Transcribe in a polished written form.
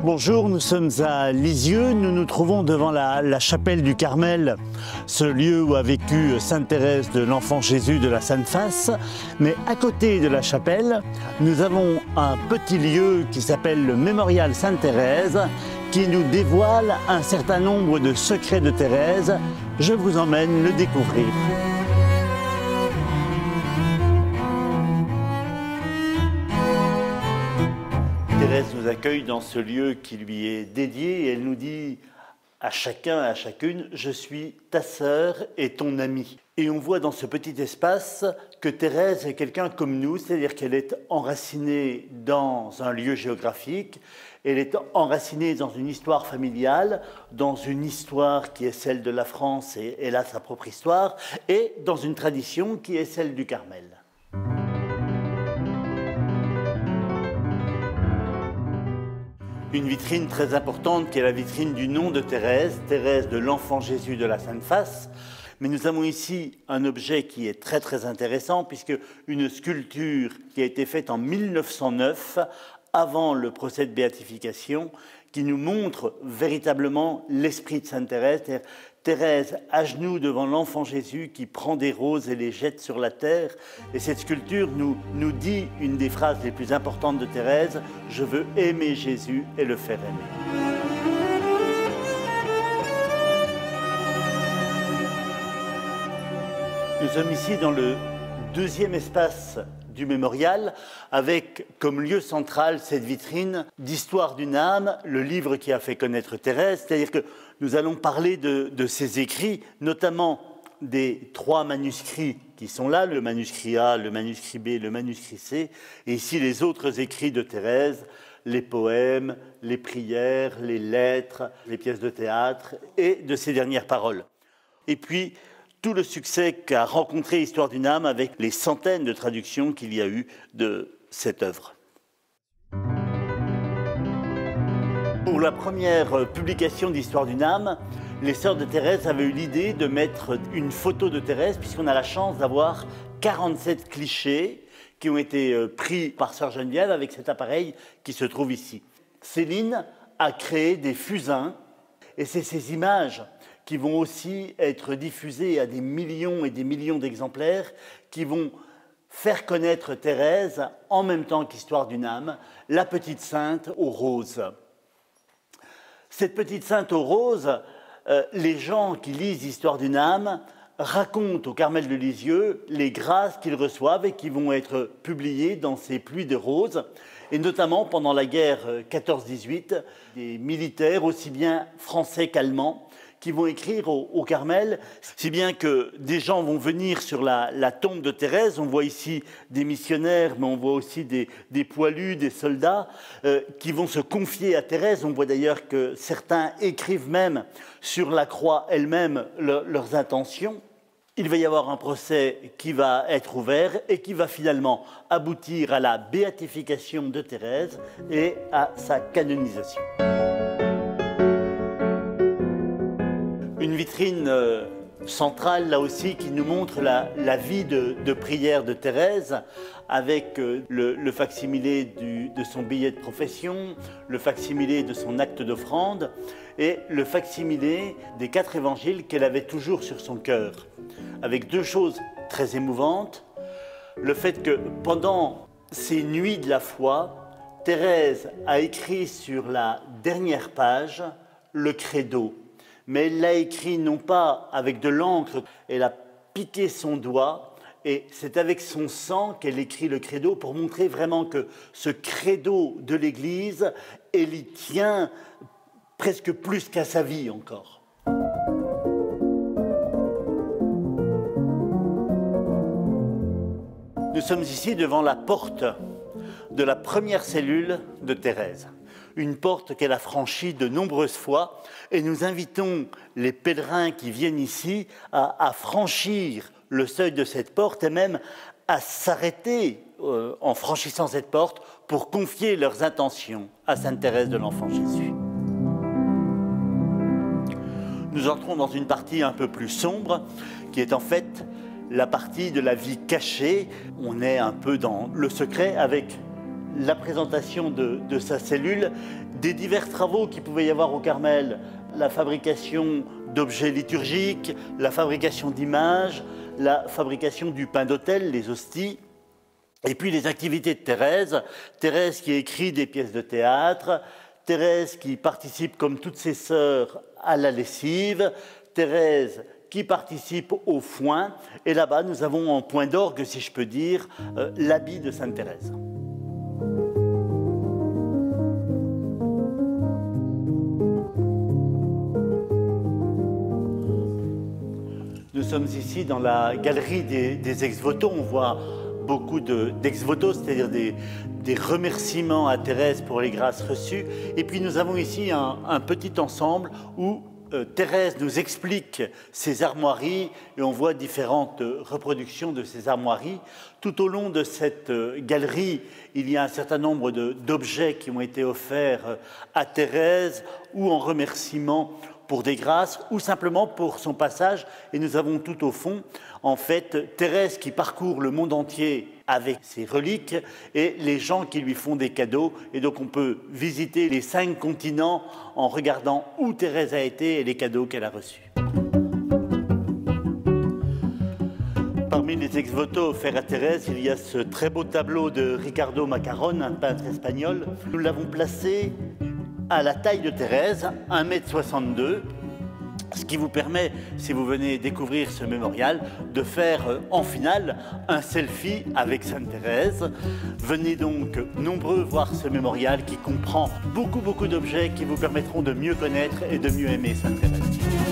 Bonjour, nous sommes à Lisieux, nous nous trouvons devant la chapelle du Carmel, ce lieu où a vécu Sainte Thérèse de l'Enfant Jésus de la Sainte Face. Mais à côté de la chapelle, nous avons un petit lieu qui s'appelle le Mémorial Sainte Thérèse, qui nous dévoile un certain nombre de secrets de Thérèse. Je vous emmène le découvrir. Thérèse nous accueille dans ce lieu qui lui est dédié et elle nous dit à chacun et à chacune « Je suis ta sœur et ton amie ». Et on voit dans ce petit espace que Thérèse est quelqu'un comme nous, c'est-à-dire qu'elle est enracinée dans un lieu géographique, elle est enracinée dans une histoire familiale, dans une histoire qui est celle de la France et elle a sa propre histoire, et dans une tradition qui est celle du Carmel. Une vitrine très importante qui est la vitrine du nom de Thérèse, Thérèse de l'Enfant Jésus de la Sainte Face. Mais nous avons ici un objet qui est très intéressant puisque une sculpture qui a été faite en 1909, avant le procès de béatification, qui nous montre véritablement l'esprit de Sainte Thérèse, c'est-à-dire Thérèse à genoux devant l'Enfant Jésus qui prend des roses et les jette sur la terre. Et cette sculpture nous dit une des phrases les plus importantes de Thérèse, « Je veux aimer Jésus et le faire aimer ». Nous sommes ici dans le deuxième espace du mémorial, avec comme lieu central cette vitrine d'Histoire d'une âme, le livre qui a fait connaître Thérèse, c'est-à-dire que nous allons parler de ses écrits, notamment des 3 manuscrits qui sont là, le manuscrit A, le manuscrit B, le manuscrit C, et ici les autres écrits de Thérèse, les poèmes, les prières, les lettres, les pièces de théâtre et de ses dernières paroles. Et puis, tout le succès qu'a rencontré Histoire d'une âme avec les centaines de traductions qu'il y a eu de cette œuvre. Pour la première publication d'Histoire d'une âme, les sœurs de Thérèse avaient eu l'idée de mettre une photo de Thérèse, puisqu'on a la chance d'avoir 47 clichés qui ont été pris par sœur Geneviève avec cet appareil qui se trouve ici. Céline a créé des fusains, et c'est ces images qui vont aussi être diffusées à des millions et des millions d'exemplaires, qui vont faire connaître Thérèse en même temps qu'Histoire d'une âme, la petite sainte aux roses. Cette petite sainte aux roses, les gens qui lisent Histoire d'une âme racontent au Carmel de Lisieux les grâces qu'ils reçoivent et qui vont être publiées dans ces pluies de roses. Et notamment pendant la guerre 14-18, des militaires aussi bien français qu'allemands qui vont écrire au Carmel, si bien que des gens vont venir sur la tombe de Thérèse. On voit ici des missionnaires, mais on voit aussi des poilus, des soldats qui vont se confier à Thérèse. On voit d'ailleurs que certains écrivent même sur la croix elle-même leurs intentions. Il va y avoir un procès qui va être ouvert et qui va finalement aboutir à la béatification de Thérèse et à sa canonisation. Une vitrine centrale, là aussi, qui nous montre la vie de prière de Thérèse, avec le facsimilé de son billet de profession, le facsimilé de son acte d'offrande et le facsimilé des 4 évangiles qu'elle avait toujours sur son cœur. Avec 2 choses très émouvantes. Le fait que pendant ces nuits de la foi, Thérèse a écrit sur la dernière page le credo. Mais elle l'a écrit non pas avec de l'encre, elle a piqué son doigt et c'est avec son sang qu'elle écrit le credo pour montrer vraiment que ce credo de l'Église, elle y tient presque plus qu'à sa vie encore. Nous sommes ici devant la porte de la première cellule de Thérèse. Une porte qu'elle a franchie de nombreuses fois et nous invitons les pèlerins qui viennent ici à franchir le seuil de cette porte et même à s'arrêter en franchissant cette porte pour confier leurs intentions à Sainte Thérèse de l'Enfant Jésus. Nous entrons dans une partie un peu plus sombre qui est en fait la partie de la vie cachée. On est un peu dans le secret avec la présentation de sa cellule, des divers travaux qu'il pouvait y avoir au Carmel, la fabrication d'objets liturgiques, la fabrication d'images, la fabrication du pain d'autel, les hosties, et puis les activités de Thérèse. Thérèse qui écrit des pièces de théâtre, Thérèse qui participe comme toutes ses sœurs à la lessive, Thérèse qui participe au foin, et là-bas nous avons en point d'orgue, si je peux dire, l'habit de Sainte Thérèse. Nous sommes ici dans la galerie des ex-voto. On voit beaucoup d'ex-voto, c'est-à-dire des remerciements à Thérèse pour les grâces reçues. Et puis nous avons ici un petit ensemble où Thérèse nous explique ses armoiries et on voit différentes reproductions de ces armoiries. Tout au long de cette galerie, il y a un certain nombre d'objets qui ont été offerts à Thérèse ou en remerciement pour des grâces ou simplement pour son passage. Et nous avons tout au fond, en fait, Thérèse qui parcourt le monde entier avec ses reliques et les gens qui lui font des cadeaux. Et donc on peut visiter les 5 continents en regardant où Thérèse a été et les cadeaux qu'elle a reçus. Parmi les ex-voto offerts à Thérèse, il y a ce très beau tableau de Ricardo Macaron, un peintre espagnol. Nous l'avons placé à la taille de Thérèse, 1,62 m, ce qui vous permet, si vous venez découvrir ce mémorial, de faire en finale un selfie avec Sainte Thérèse. Venez donc nombreux voir ce mémorial qui comprend beaucoup d'objets qui vous permettront de mieux connaître et de mieux aimer Sainte Thérèse.